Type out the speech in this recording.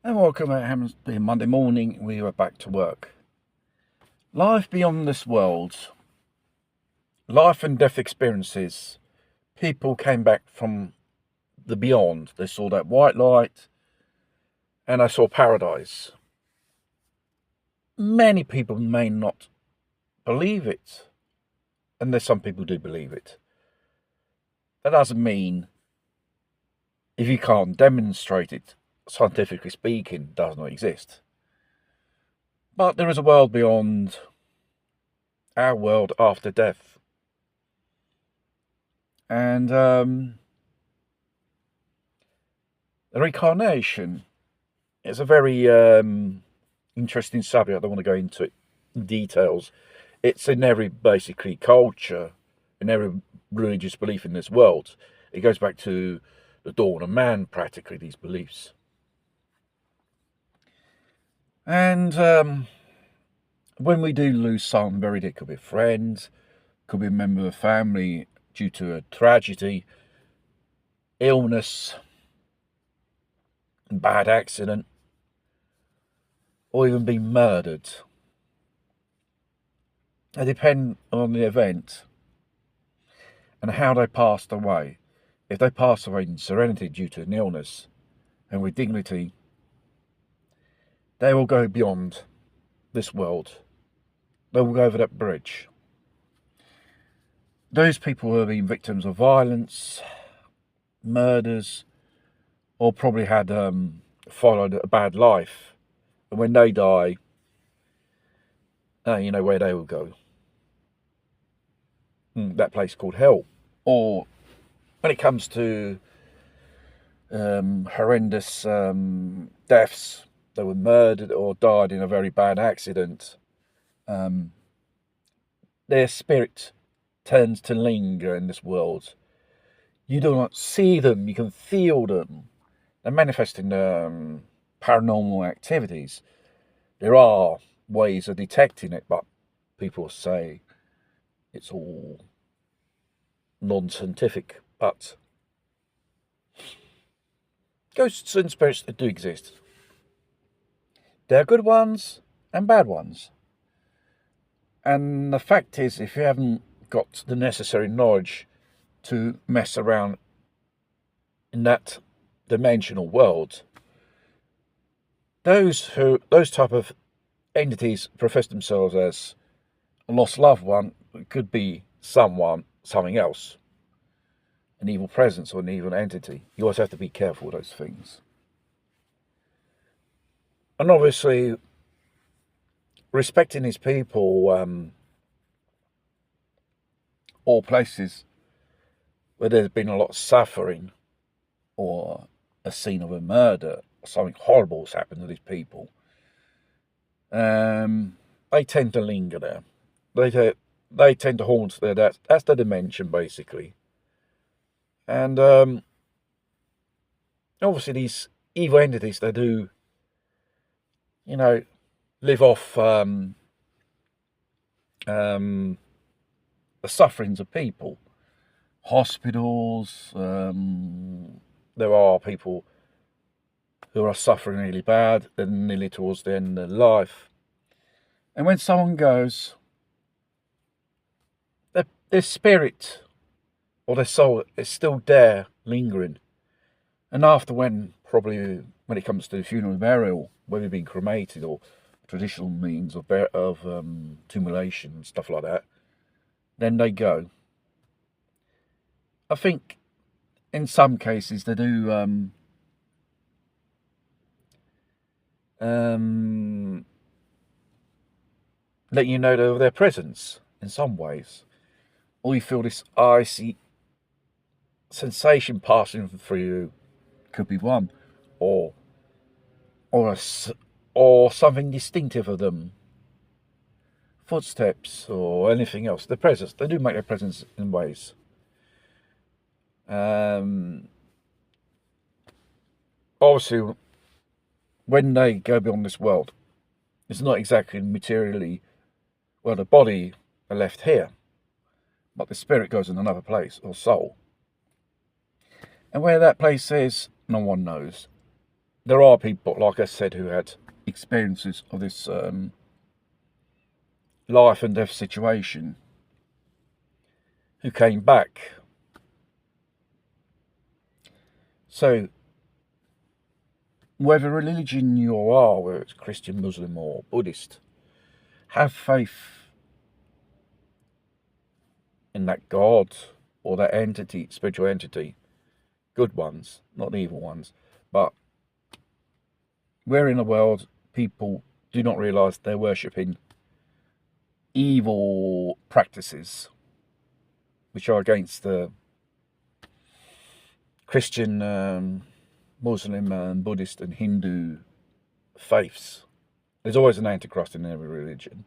And welcome, it happens to be Monday morning, we are back to work. Life beyond this world, life and death experiences. People came back from the beyond. They saw that white light and they saw paradise. Many people may not believe it, and there's some people do believe it. That doesn't mean if you can't demonstrate it, scientifically speaking, it does not exist. But there is a world beyond our world after death. And the reincarnation is a very interesting subject. I don't want to go into it in details. It's in every basically culture, in every religious belief in this world. It goes back to the dawn of man, practically, these beliefs. And when we do lose somebody, it could be a friend, could be a member of a family due to a tragedy, illness, bad accident, or even being murdered. It depends on the event and how they passed away. If they pass away in serenity due to an illness and with dignity, they will go beyond this world. They will go over that bridge. Those people who have been victims of violence, murders, or probably had followed a bad life, and when they die, you know where they will go. That place called hell. Or when it comes to horrendous deaths, they were murdered or died in a very bad accident, their spirit tends to linger in this world. You do not see them, you can feel them. They're manifesting paranormal activities. There are ways of detecting it, but people say it's all non-scientific. But ghosts and spirits that do exist. There are good ones and bad ones. And the fact is, if you haven't got the necessary knowledge to mess around in that dimensional world, those type of entities profess themselves as a lost loved one. It could be something else, an evil presence or an evil entity. You always have to be careful with those things. And obviously, respecting these people, or places where there's been a lot of suffering, or a scene of a murder, or something horrible has happened to these people, they tend to linger there. They tend to haunt there. That's the dimension, basically. And obviously, these evil entities, they do, live off the sufferings of people. Hospitals, there are people who are suffering really bad, they're nearly towards the end of their life. And when someone goes, their spirit or their soul is still there, lingering. And after probably when it comes to the funeral and burial, whether being cremated or traditional means of tumulation and stuff like that, then they go. I think in some cases they do let you know of their presence in some ways. Or you feel this icy sensation passing through you. Could be one. Or something distinctive of them. Footsteps or anything else. Their presence. They do make their presence in ways. Obviously, when they go beyond this world, it's not exactly materially, well, the body are left here, but the spirit goes in another place, or soul. And where that place is, no one knows. there are people, like I said, who had experiences of this life and death situation, who came back. So, whatever religion you are, whether it's Christian, Muslim or Buddhist, have faith in that God or that entity, spiritual entity, good ones, not evil ones. But we're in a world, people do not realise they're worshipping evil practices which are against the Christian, Muslim and Buddhist and Hindu faiths. There's always an antichrist in every religion.